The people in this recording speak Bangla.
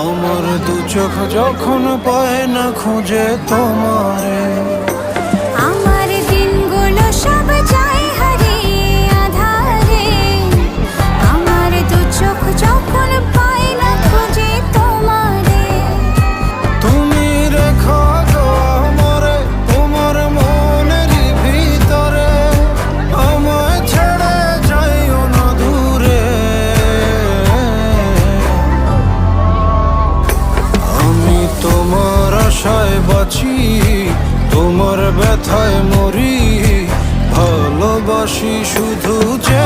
আমার দু চোখ যখন পায় না খুঁজে তোমারে, আমার দিনগুলো সব যায় হারিয়ে আধারে। আমার দু চোখ যখন পায় না খুঁজে তোমারে। তুমি রেখো গো আমারে তোমার মনেরই ভিতরে, আমায় ছেড়ে যাইও না দূরে। আমি তোমার আশায় বাঁচি, তোমার ব্যথায় মরি, ভালোবাসি শুধু যে